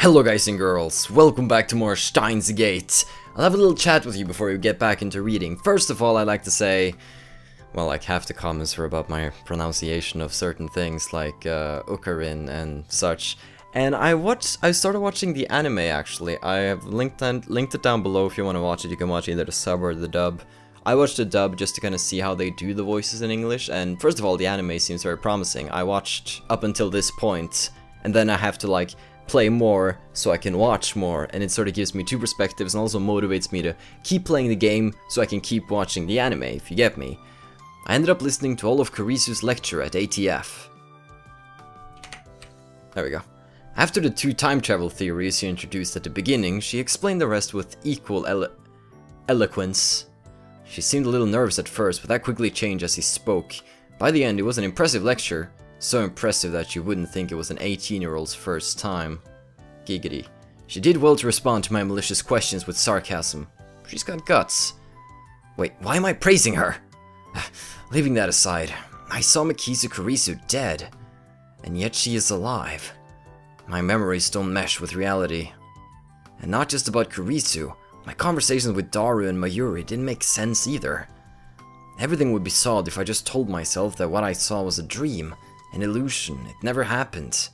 Hello guys and girls, welcome back to more Steins Gate. I'll have a little chat with you before we get back into reading. First of all, I'd like to say, well, like half the comments were about my pronunciation of certain things like Okarin and such. And I started watching the anime actually. I have linked it down below if you want to watch it. You can watch either the sub or the dub. I watched the dub just to kind of see how they do the voices in English, and first of all, the anime seems very promising. I watched up until this point, and then I have to like play more so I can watch more, and it sort of gives me two perspectives and also motivates me to keep playing the game so I can keep watching the anime, if you get me. I ended up listening to all of Kurisu's lecture at ATF. There we go. After the two time travel theories she introduced at the beginning, she explained the rest with equal eloquence. She seemed a little nervous at first, but that quickly changed as he spoke. By the end, it was an impressive lecture. So impressive that you wouldn't think it was an 18-year-old's first time. Giggity. She did well to respond to my malicious questions with sarcasm. She's got guts. Wait, why am I praising her? Leaving that aside, I saw Makise Kurisu dead, and yet she is alive. My memories don't mesh with reality. And not just about Kurisu, my conversations with Daru and Mayuri didn't make sense either. Everything would be solved if I just told myself that what I saw was a dream, an illusion, it never happened.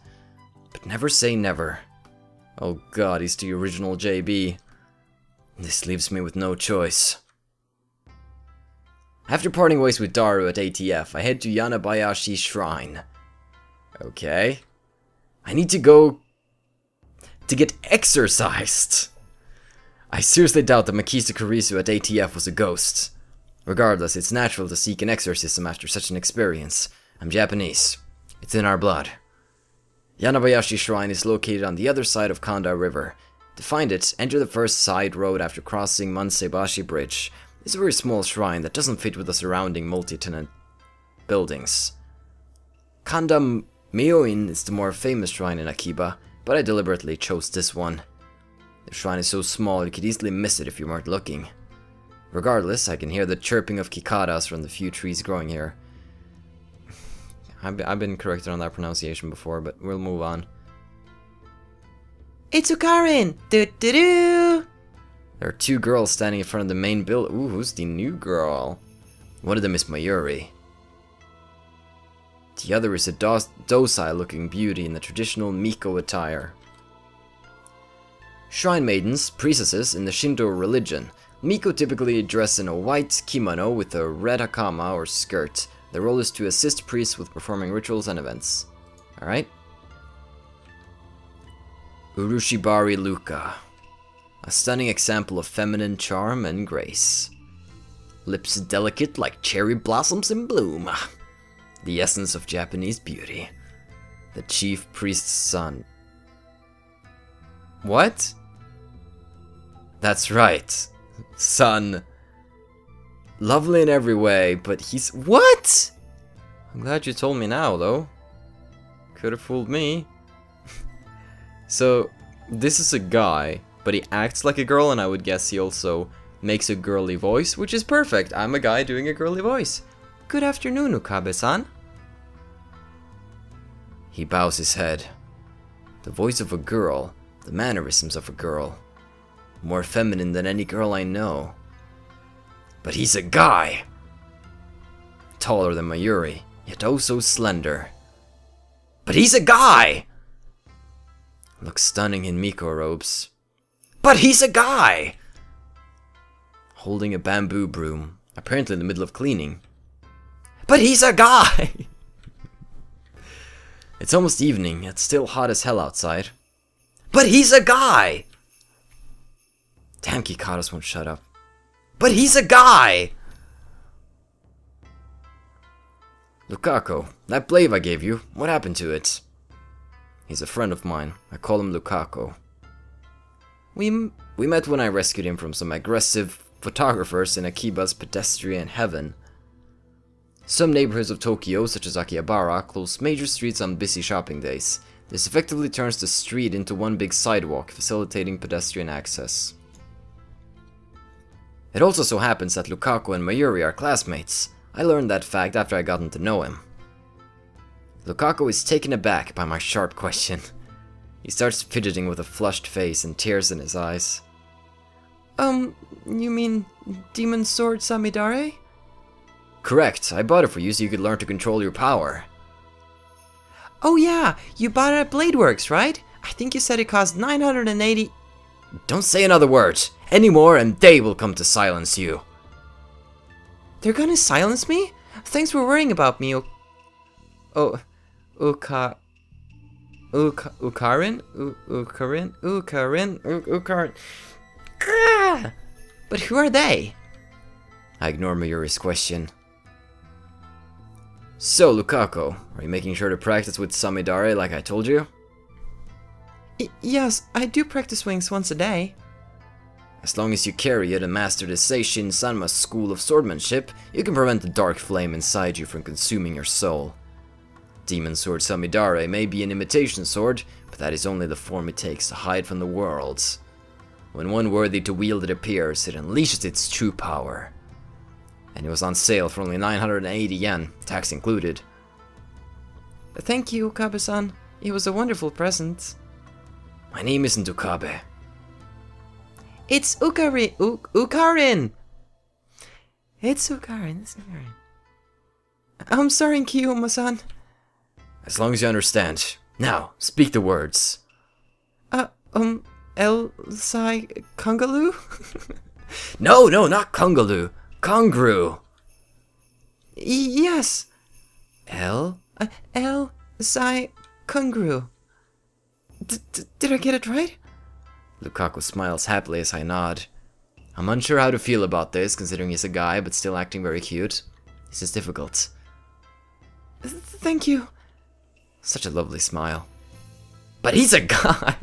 But never say never. Oh god, he's the original JB. This leaves me with no choice. After parting ways with Daru at ATF, I head to Yanabayashi Shrine. Okay. I need to go to get exorcised. I seriously doubt that Makise Kurisu at ATF was a ghost. Regardless, it's natural to seek an exorcism after such an experience. I'm Japanese. It's in our blood. Yanabayashi Shrine is located on the other side of Kanda River. To find it, enter the first side road after crossing Mansebashi Bridge. It's a very small shrine that doesn't fit with the surrounding multi-tenant buildings. Kanda Myoin is the more famous shrine in Akiba, but I deliberately chose this one. The shrine is so small you could easily miss it if you weren't looking. Regardless, I can hear the chirping of cicadas from the few trees growing here. I've been corrected on that pronunciation before, but we'll move on. It's Okarin! Do-do-do! There are two girls standing in front of the main building. Ooh, who's the new girl? One of them is Mayuri. The other is a docile-looking beauty in the traditional Miko attire. Shrine maidens, priestesses in the Shinto religion. Miko typically dress in a white kimono with a red hakama or skirt. Their role is to assist priests with performing rituals and events. Alright. Urushibari Luka. A stunning example of feminine charm and grace. Lips delicate like cherry blossoms in bloom. The essence of Japanese beauty. The chief priest's son. What? That's right. Son. Lovely in every way, but he's... What? I'm glad you told me now, though. Could have fooled me. So, this is a guy, but he acts like a girl, and I would guess he also makes a girly voice, which is perfect. I'm a guy doing a girly voice. Good afternoon, Okabe-san. He bows his head. The voice of a girl, the mannerisms of a girl. More feminine than any girl I know. But he's a guy! Taller than Mayuri, yet oh so slender. But he's a guy! Looks stunning in Miko robes. But he's a guy! Holding a bamboo broom, apparently in the middle of cleaning. But he's a guy! It's almost evening, it's still hot as hell outside. But he's a guy! Damn, Kikadas won't shut up. But he's a guy! Lukaku, that blade I gave you, what happened to it? He's a friend of mine. I call him Lukaku. We met when I rescued him from some aggressive photographers in Akiba's pedestrian heaven. Some neighborhoods of Tokyo, such as Akihabara, close major streets on busy shopping days. This effectively turns the street into one big sidewalk, facilitating pedestrian access. It also so happens that Lukaku and Mayuri are classmates. I learned that fact after I gotten to know him. Lukaku is taken aback by my sharp question. He starts fidgeting with a flushed face and tears in his eyes. You mean Demon Sword Samidare? Correct, I bought it for you so you could learn to control your power. Oh yeah, you bought it at Bladeworks, right? I think you said it cost 980... Don't say another word! Any more and they will come to silence you. They're gonna silence me? Thanks for worrying about me, Okarin? But who are they? I ignore Mayuri's question. So, Lukaku, are you making sure to practice with Samidare like I told you? Yes, I do practice wings once a day. As long as you carry it and master the Seishin Sanma's school of swordsmanship, you can prevent the dark flame inside you from consuming your soul. Demon Sword Samidare may be an imitation sword, but that is only the form it takes to hide from the world. When one worthy to wield it appears, it unleashes its true power. And it was on sale for only 980 yen, tax included. Thank you, Okabe-san. It was a wonderful present. My name isn't Okabe. It's Okarin! It's Okarin, I'm sorry, Kiyoma-san. As long as you understand. Now, speak the words. Sai Kongalu? No, not Kongalu. Kongru. Yes. Sai Kongru. Did I get it right? Lukaku smiles happily as I nod. I'm unsure how to feel about this, considering he's a guy, but still acting very cute. This is difficult. Thank you. Such a lovely smile. But he's a guy!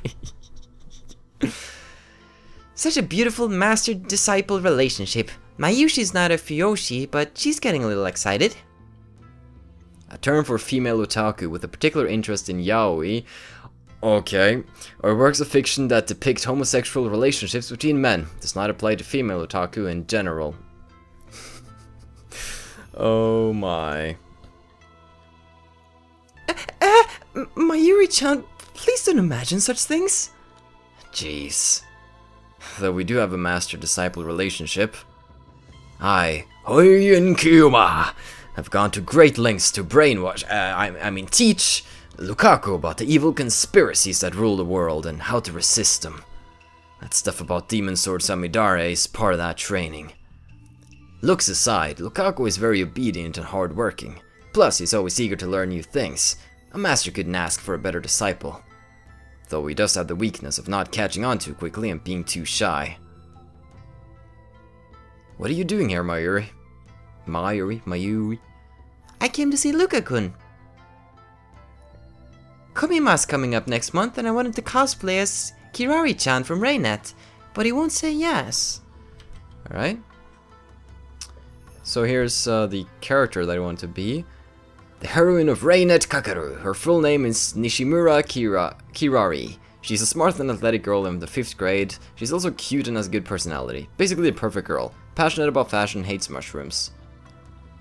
Such a beautiful master-disciple relationship. Mayushi's not a Fuyoshi, but she's getting a little excited. A term for female otaku with a particular interest in yaoi, okay, or works of fiction that depict homosexual relationships between men. Does not apply to female otaku in general. Oh my. Mayuri-chan, please don't imagine such things. Jeez. Though we do have a master-disciple relationship. I, Hoyin Kyuma, have gone to great lengths to brainwash, teach Lukaku about the evil conspiracies that rule the world and how to resist them. That stuff about Demon Sword Samidare is part of that training. Looks aside, Lukaku is very obedient and hardworking. Plus, he's always eager to learn new things. A master couldn't ask for a better disciple. Though he does have the weakness of not catching on too quickly and being too shy. What are you doing here, Mayuri? Mayuri? I came to see Luka-kun. Komima's coming up next month and I wanted to cosplay as Kirari-chan from Raynet, but he won't say yes. Alright. So here's the character that I want to be. The heroine of Raynet Kakaru. Her full name is Nishimura Kirari. She's a smart and athletic girl in the 5th grade. She's also cute and has a good personality. Basically a perfect girl. Passionate about fashion, hates mushrooms.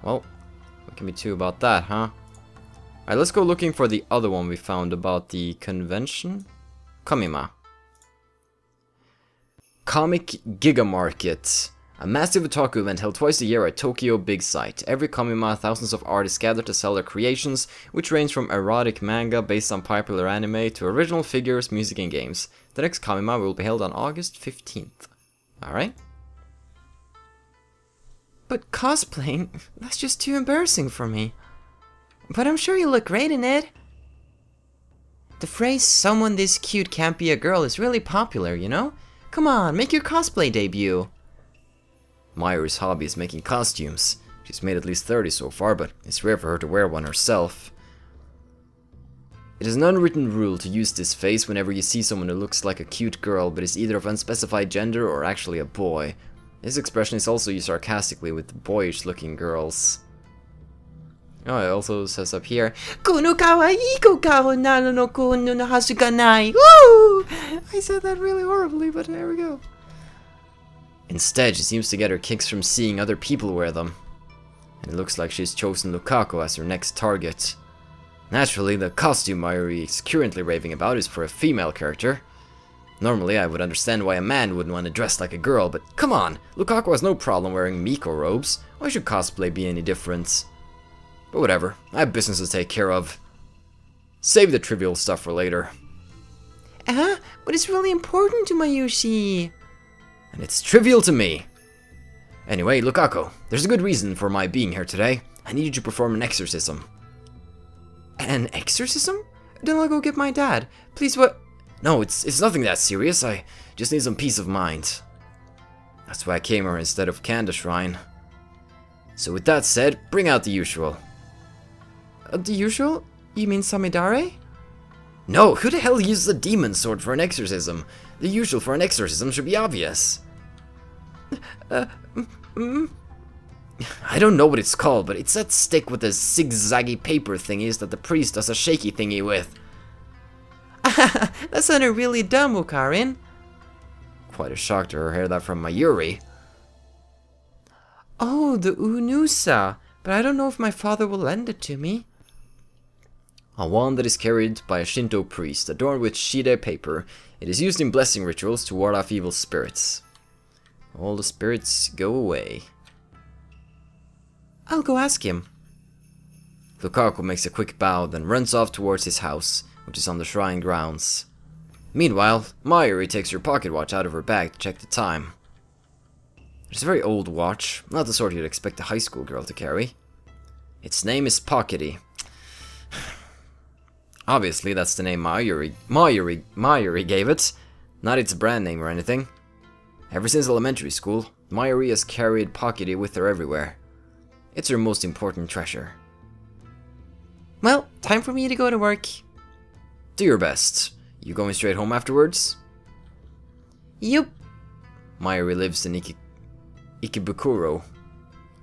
Well, what can be true about that, huh? Alright, let's go looking for the other one we found about the convention. Kamima. Comic Giga Market. A massive otaku event held twice a year at Tokyo Big Sight. Every Kamima, thousands of artists gather to sell their creations, which range from erotic manga based on popular anime to original figures, music, and games. The next Kamima will be held on August 15th. Alright? But cosplaying, that's just too embarrassing for me. But I'm sure you look great in it. The phrase, someone this cute can't be a girl, is really popular, you know? Come on, make your cosplay debut. Mayuri's hobby is making costumes. She's made at least 30 so far, but it's rare for her to wear one herself. It is an unwritten rule to use this face whenever you see someone who looks like a cute girl but is either of unspecified gender or actually a boy. This expression is also used sarcastically with boyish looking girls. Oh, it also says up here, Kono kawaii ko kao nano no kono no hasu ga nai. Woo! I said that really horribly, but there we go. Instead, she seems to get her kicks from seeing other people wear them. And it looks like she's chosen Lukaku as her next target. Naturally, the costume Mayuri is currently raving about is for a female character. Normally, I would understand why a man wouldn't want to dress like a girl, but come on, Lukaku has no problem wearing Miko robes. Why should cosplay be any different? But whatever, I have business to take care of. Save the trivial stuff for later. But it's really important to Mayushi. And it's trivial to me. Anyway, Lukaku, there's a good reason for my being here today. I need you to perform an exorcism. An exorcism? Then I'll go get my dad. Please, what? No, it's nothing that serious. I just need some peace of mind. That's why I came here instead of Kanda Shrine. So with that said, bring out the usual. The usual? You mean Samidare? No, who the hell uses a demon sword for an exorcism? The usual for an exorcism should be obvious. I don't know what it's called, but it's that stick with the zigzaggy paper thingies that the priest does a shaky thingy with. That sounded really dumb, Okarin. Quite a shock to hear that from Mayuri. Oh, the Unusa. But I don't know if my father will lend it to me. A wand that is carried by a Shinto priest, adorned with shide paper. It is used in blessing rituals to ward off evil spirits. All the spirits go away. I'll go ask him. Lukaku makes a quick bow, then runs off towards his house, which is on the shrine grounds. Meanwhile, Mayuri takes her pocket watch out of her bag to check the time. It's a very old watch, not the sort you'd expect a high school girl to carry. Its name is Pockety. Obviously, that's the name Mayuri gave it, not its brand name or anything. Ever since elementary school, Mayuri has carried Pockety with her everywhere. It's her most important treasure. Well, time for me to go to work. Do your best. You going straight home afterwards? Yup. Mayuri lives in Ikebukuro.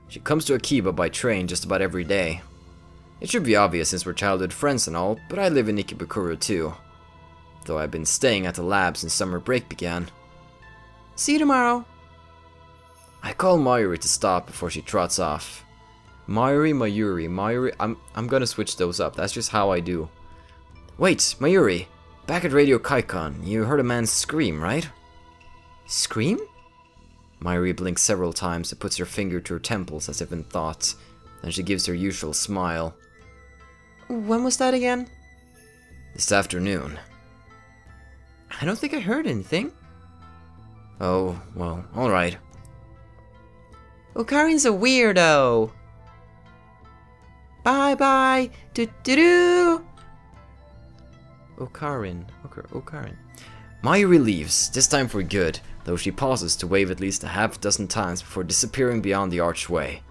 She comes to Akiba by train just about every day. It should be obvious since we're childhood friends and all, but I live in Ikebukuro too. Though I've been staying at the lab since summer break began. See you tomorrow. I call Mayuri to stop before she trots off. Mayuri, I'm gonna switch those up, that's just how I do. Wait, Mayuri, back at Radio Kaikon, you heard a man scream, right? Scream? Mayuri blinks several times and puts her finger to her temples as if in thought. Then she gives her usual smile. When was that again? This afternoon. I don't think I heard anything. Oh, well, alright. Okarin's a weirdo. Bye bye. Do do do. Okarin. Mayuri leaves, this time for good, though she pauses to wave at least a half dozen times before disappearing beyond the archway.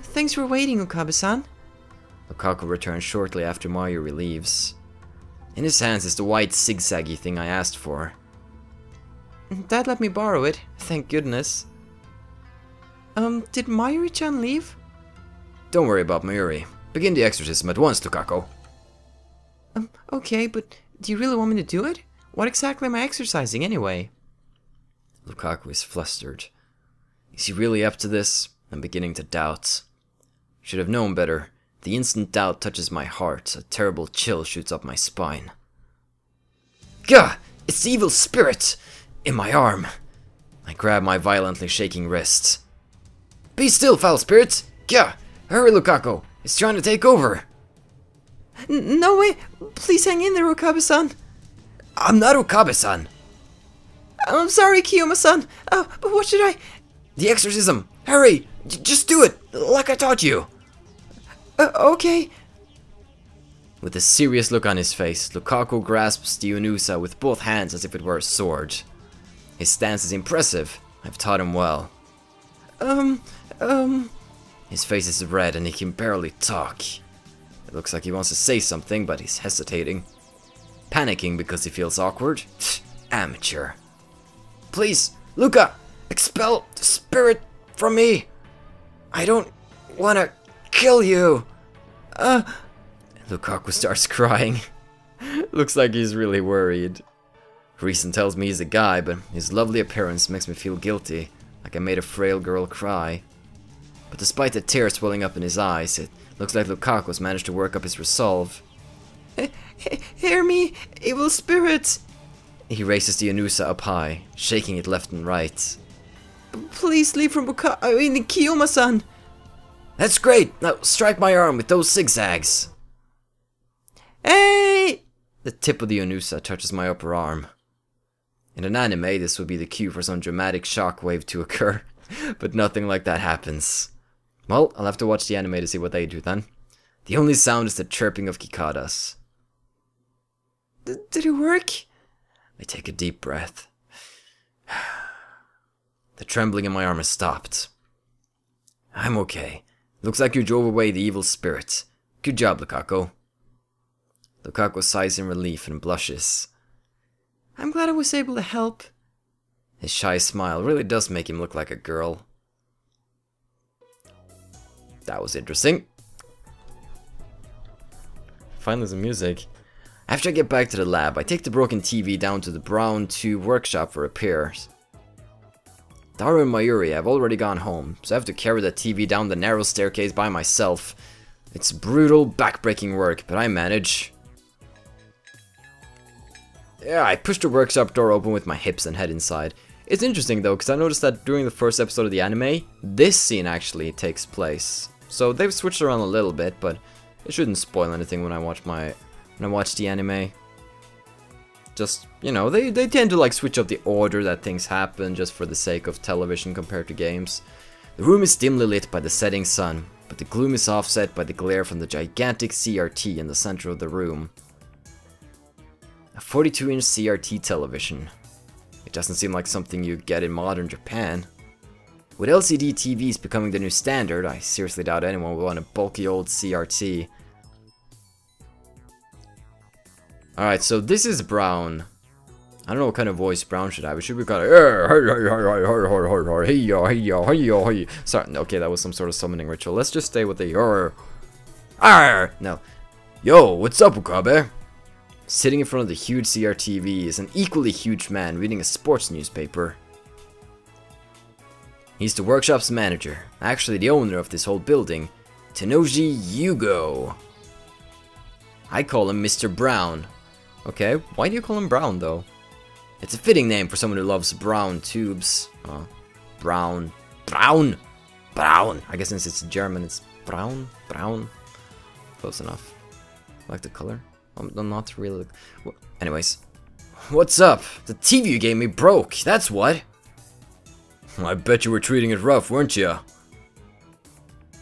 Thanks for waiting, Okabe-san. Lukaku returns shortly after Mayuri leaves. In his hands is the white zigzaggy thing I asked for. Dad let me borrow it, thank goodness. Did Mayuri-chan leave? Don't worry about Mayuri. Begin the exorcism at once, Lukaku. Okay, but do you really want me to do it? What exactly am I exercising anyway? Lukaku is flustered. Is he really up to this? I'm beginning to doubt. Should have known better. The instant doubt touches my heart, a terrible chill shoots up my spine. Gah! It's the evil spirit! In my arm. I grab my violently shaking wrist. Be still, foul spirit! Gah! Hurry, Lukaku! It's trying to take over! No way! Please hang in there, Okabe-san! I'm not Okabe-san! I'm sorry, Kiyoma-san! But what should I... The exorcism! Hurry! Just do it! Like I taught you! Okay. With a serious look on his face, Lukaku grasps the Unusa with both hands as if it were a sword. His stance is impressive. I've taught him well. His face is red and he can barely talk. It looks like he wants to say something, but he's hesitating. Panicking because he feels awkward? Amateur. Please, Luka, expel the spirit from me. I don't want to kill you. Lukaku starts crying. Looks like he's really worried. Reason tells me he's a guy, but his lovely appearance makes me feel guilty, like I made a frail girl cry. but despite the tears swelling up in his eyes, it looks like Lukaku's managed to work up his resolve. Hear me, evil spirit! He raises the Anusa up high, shaking it left and right. Please leave from Kiyoma-san! That's great! Now strike my arm with those zigzags! Hey! The tip of the Anusa touches my upper arm. In an anime, this would be the cue for some dramatic shockwave to occur, but nothing like that happens. Well, I'll have to watch the anime to see what they do then. The only sound is the chirping of cicadas. Did it work? I take a deep breath. The trembling in my arm has stopped. I'm okay. Looks like you drove away the evil spirit. Good job, Lukaku. Lukaku sighs in relief and blushes. I'm glad I was able to help. His shy smile really does make him look like a girl. That was interesting. Finally some music. After I get back to the lab, I take the broken TV down to the Braun 2 workshop for repairs. Daru and Mayuri have already gone home, so I have to carry the TV down the narrow staircase by myself. It's brutal, back-breaking work, but I manage. Yeah, I push the workshop door open with my hips and head inside. It's interesting though, because I noticed that during the first episode of the anime, this scene actually takes place. So they've switched around a little bit, but it shouldn't spoil anything when I watch the anime. Just, you know, they tend to like switch up the order that things happen just for the sake of television compared to games. The room is dimly lit by the setting sun, but the gloom is offset by the glare from the gigantic CRT in the center of the room. A 42-inch CRT television. It doesn't seem like something you get in modern Japan. With LCD TVs becoming the new standard, I seriously doubt anyone would want a bulky old CRT. Alright, so this is Braun. I don't know what kind of voice Braun should have. It should be kind of... Sorry, okay, that was some sort of summoning ritual. Let's just stay with the... No. Yo, what's up, Okabe? Sitting in front of the huge CRTV is an equally huge man reading a sports newspaper. He's the workshop's manager, actually the owner of this whole building, Tenoji Yugo. I call him Mister Braun. Okay, why do you call him Braun though? It's a fitting name for someone who loves brown tubes. Braun. Braun! Braun! I guess since it's German, it's Braun? Braun? Close enough. I like the color. I'm not really... Anyways. What's up? The TV you gave me broke, that's what! I bet you were treating it rough, weren't you?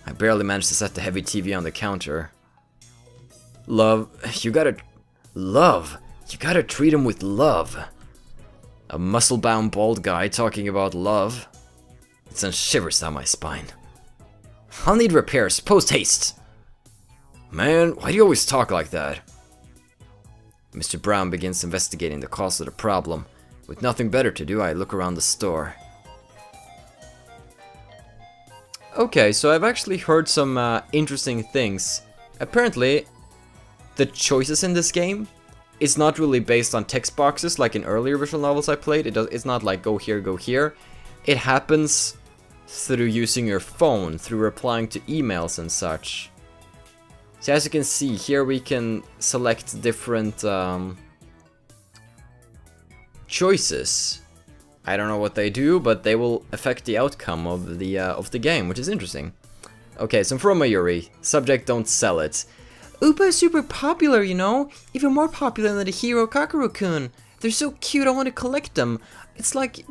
I barely managed to set the heavy TV on the counter. Love, you gotta treat him with love. A muscle-bound bald guy talking about love. It sends shivers down my spine. I'll need repairs, post-haste! Man, why do you always talk like that? Mr. Braun begins investigating the cause of the problem. With nothing better to do, I look around the store. Okay, so I've actually heard some interesting things. Apparently, the choices in this game is not really based on text boxes like in earlier visual novels I played. It's not like go here, go here. It happens through using your phone, through replying to emails and such. So as you can see, here we can select different choices. I don't know what they do, but they will affect the outcome of the game, which is interesting. Okay, so from Mayuri, subject don't sell it. Upa is super popular, you know? Even more popular than the hero Kakeru-kun. They're so cute, I want to collect them. It's like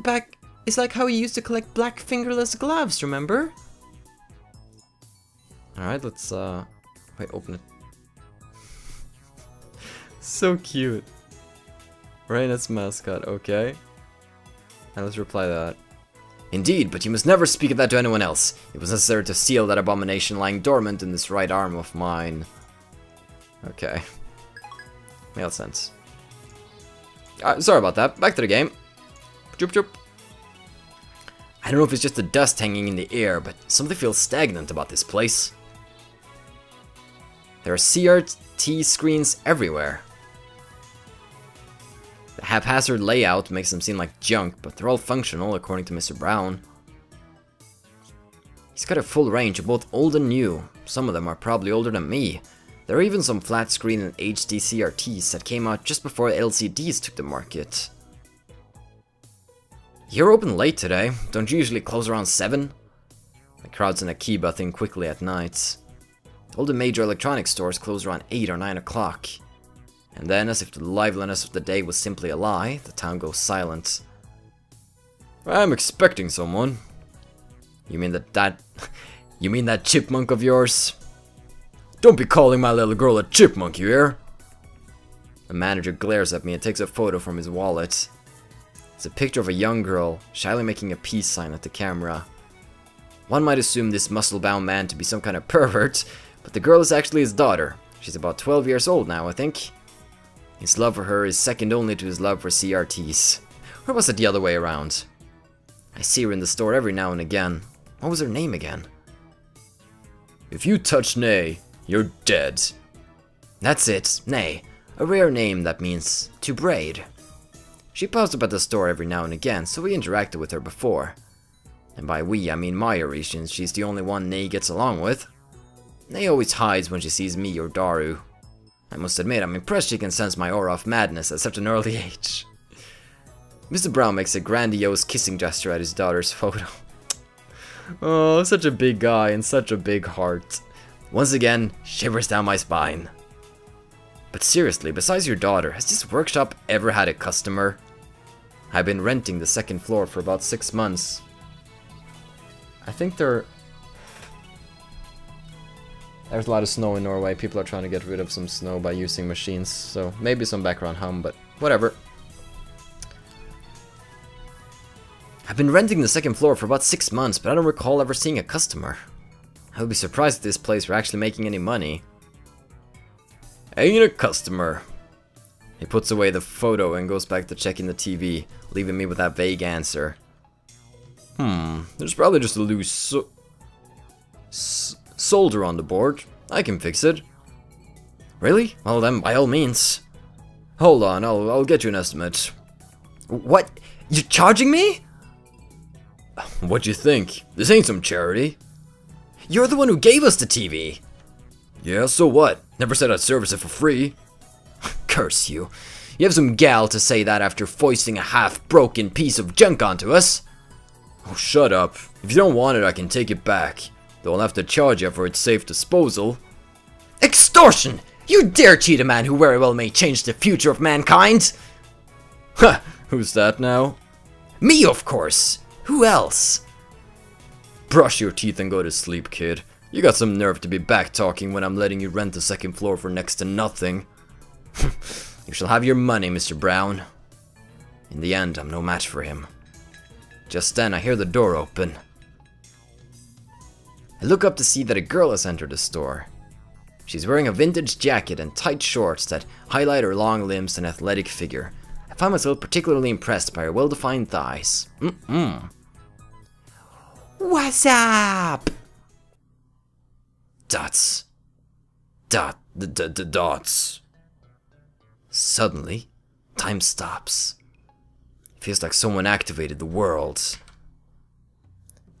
how you used to collect black fingerless gloves, remember? Alright, let's wait, open it. So cute. Reyna's mascot, okay. Now let's reply that. Indeed, but you must never speak of that to anyone else. It was necessary to seal that abomination lying dormant in this right arm of mine. Okay. Mail sense. Sorry about that. Back to the game. Choop choop. I don't know if it's just the dust hanging in the air, but something feels stagnant about this place. There are CRT screens everywhere. The haphazard layout makes them seem like junk, but they're all functional according to Mr. Braun. He He's got a full range of both old and new. Some of them are probably older than me. There are even some flat screen and HD CRTs that came out just before LCDs took the market. You're open late today. Don't you usually close around 7? The crowds in Akiba think quickly at night. All the major electronics stores close around 8 or 9 o'clock. And then, as if the liveliness of the day was simply a lie, the town goes silent. I'm expecting someone. You mean you mean that chipmunk of yours? Don't be calling my little girl a chipmunk, you hear? The manager glares at me and takes a photo from his wallet. It's a picture of a young girl, shyly making a peace sign at the camera. One might assume this muscle-bound man to be some kind of pervert, but the girl is actually his daughter. She's about 12 years old now, I think. His love for her is second only to his love for CRTs. Or was it the other way around? I see her in the store every now and again. What was her name again? If you touch Nay, you're dead. That's it, Nay. A rare name that means to braid. She pops up at the store every now and again, so we interacted with her before. And by we, I mean Mayuri, since she's the only one Nay gets along with. Nay always hides when she sees me or Daru. I must admit, I'm impressed she can sense my aura of madness at such an early age. Mr. Braun makes a grandiose kissing gesture at his daughter's photo. Oh, such a big guy and such a big heart. Once again, shivers down my spine. But seriously, besides your daughter, has this workshop ever had a customer? I've been renting the second floor for about 6 months. I think there's a lot of snow in Norway. People are trying to get rid of some snow by using machines, so maybe some background hum, but whatever. I've been renting the second floor for about 6 months, but I don't recall ever seeing a customer. I would be surprised if this place were actually making any money. Ain't a customer. He puts away the photo and goes back to checking the TV, leaving me with that vague answer. There's probably just a loose solder on the board. I can fix it. Really? Well then, by all means. Hold on, I'll get you an estimate. What? You're charging me? What you think? This ain't some charity. You're the one who gave us the TV. Yeah, so what? Never said I'd service it for free. Curse you. You have some gal to say that after foisting a half-broken piece of junk onto us. Oh, shut up. If you don't want it, I can take it back. Though I'll have to charge you for its safe disposal. Extortion! You dare cheat a man who very well may change the future of mankind? Ha! Who's that now? Me, of course. Who else? Brush your teeth and go to sleep, kid. You got some nerve to be back-talking when I'm letting you rent the second floor for next to nothing. You shall have your money, Mr. Braun. In the end, I'm no match for him. Just then, I hear the door open. I look up to see that a girl has entered the store. She's wearing a vintage jacket and tight shorts that highlight her long limbs and athletic figure. I find myself particularly impressed by her well-defined thighs. What's up? Dots. Dots. Suddenly, time stops. It feels like someone activated the world.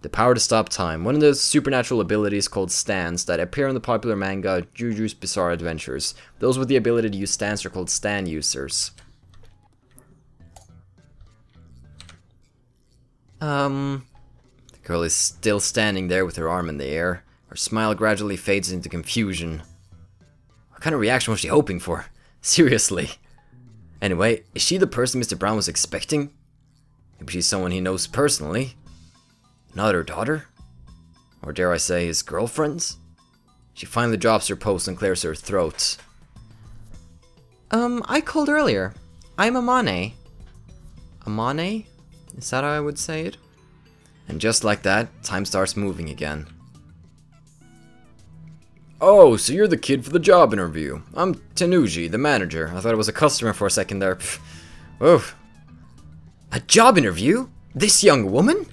The power to stop time, one of those supernatural abilities called Steins that appear in the popular manga JoJo's Bizarre Adventures. Those with the ability to use Steins are called Stan users. The girl is still standing there with her arm in the air. Her smile gradually fades into confusion. What kind of reaction was she hoping for? Seriously. Anyway, is she the person Mr. Braun was expecting? Maybe she's someone he knows personally. Not her daughter? Or dare I say, his girlfriend? She finally drops her post and clears her throat. I called earlier. I'm Amane. Amane? Is that how I would say it? And just like that, time starts moving again. Oh, so you're the kid for the job interview. I'm Tenuji, the manager. I thought it was a customer for a second there. Oh. A job interview? This young woman?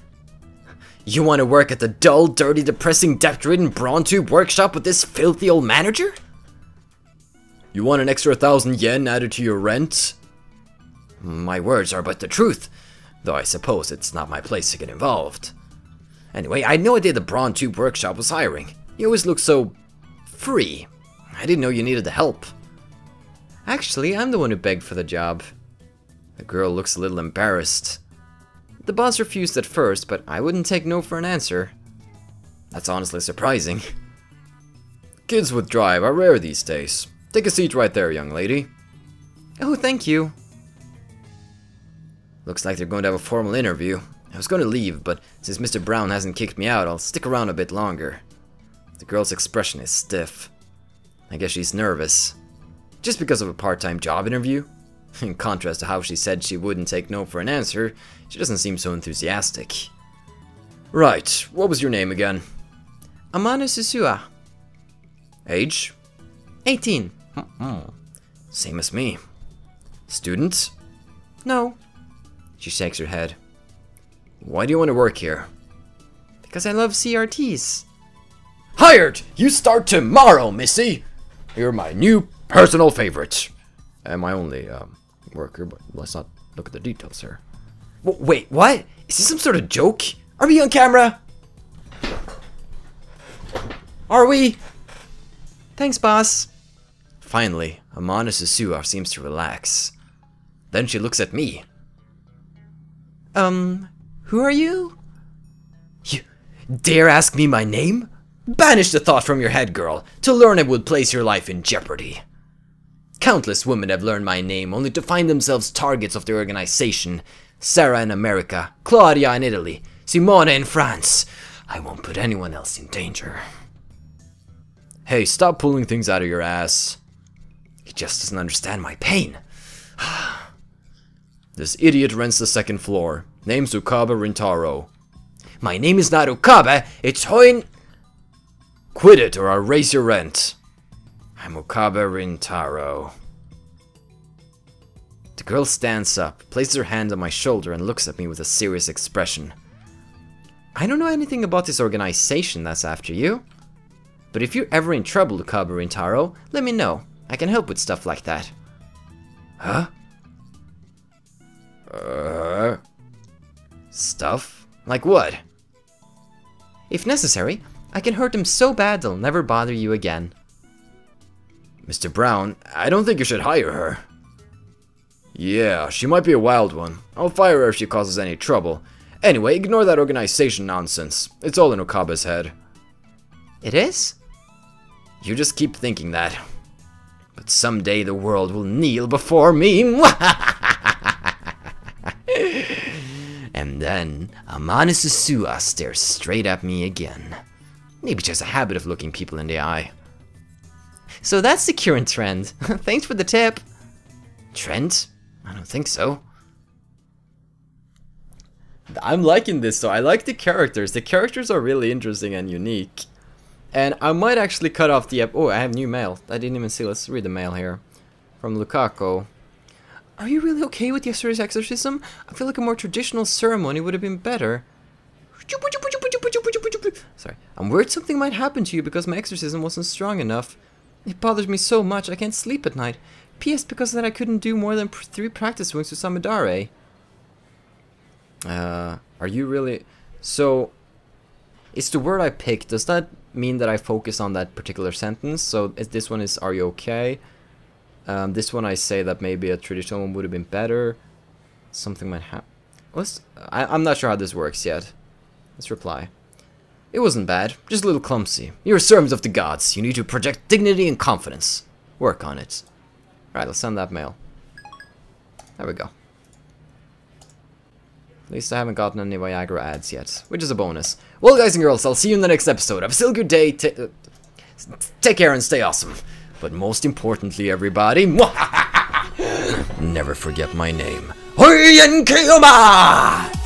You want to work at the dull, dirty, depressing, debt-ridden Braun Tube workshop with this filthy old manager? You want an extra 1,000 yen added to your rent? My words are but the truth, though I suppose it's not my place to get involved. Anyway, I had no idea the Braun Tube Workshop was hiring. You always look so... free. I didn't know you needed the help. Actually, I'm the one who begged for the job. The girl looks a little embarrassed. The boss refused at first, but I wouldn't take no for an answer. That's honestly surprising. Kids with drive are rare these days. Take a seat right there, young lady. Oh, thank you. Looks like they're going to have a formal interview. I was going to leave, but since Mister Braun hasn't kicked me out, I'll stick around a bit longer. The girl's expression is stiff. I guess she's nervous. Just because of a part-time job interview? In contrast to how she said she wouldn't take no for an answer, she doesn't seem so enthusiastic. Right, what was your name again? Amano Susua. Age? 18. Same as me. Student? No. She shakes her head. Why do you want to work here? Because I love CRTs. Hired! You start tomorrow, Missy! You're my new personal favorite. And my only, worker, but let's not look at the details here. Wait, what? Is this some sort of joke? Are we on camera? Are we? Thanks, boss. Finally, Amano Susua seems to relax. Then she looks at me. Who are you? You dare ask me my name? Banish the thought from your head, girl. To learn it would place your life in jeopardy. Countless women have learned my name only to find themselves targets of the organization. Sarah in America, Claudia in Italy, Simona in France. I won't put anyone else in danger. Hey, stop pulling things out of your ass. He just doesn't understand my pain. This idiot rents the second floor. Name's Okabe Rintaro. My name is not Okabe, it's Hoin... Quit it or I'll raise your rent. I'm Okabe Rintaro. The girl stands up, places her hand on my shoulder and looks at me with a serious expression. I don't know anything about this organization that's after you. But if you're ever in trouble, Okabe Rintaro, let me know. I can help with stuff like that. Huh? Stuff? Like what? If necessary, I can hurt them so bad they'll never bother you again. Mr. Braun, I don't think you should hire her. Yeah, she might be a wild one. I'll fire her if she causes any trouble. Anyway, ignore that organization nonsense. It's all in Okabe's head. It is? You just keep thinking that. But someday the world will kneel before me. And then Amano Susua stares straight at me again. Maybe she has a habit of looking people in the eye. So that's the current trend. Thanks for the tip. Trend? I don't think so. I'm liking this though. I like the characters. The characters are really interesting and unique. And I might actually cut off the oh, I have new mail. I didn't even see. Let's read the mail here. From Lukaku. Are you really okay with yesterday's exorcism? I feel like a more traditional ceremony would have been better. Sorry. I'm worried something might happen to you because my exorcism wasn't strong enough. It bothers me so much I can't sleep at night. P.S. because of that I couldn't do more than 3 practice swings with Samidare. Are you really... So, it's the word I picked. Does that mean that I focus on that particular sentence? So, this one is, are you okay? This one I say that maybe a traditional one would have been better. Something might happen. I'm not sure how this works yet. Let's reply. It wasn't bad, just a little clumsy. You're servants of the gods. You need to project dignity and confidence. Work on it. Alright, let's send that mail. There we go. At least I haven't gotten any Viagra ads yet, which is a bonus. Well, guys and girls, I'll see you in the next episode. Have a still good day. Take care and stay awesome. But most importantly, everybody, never forget my name. Hoyen Kiyoma!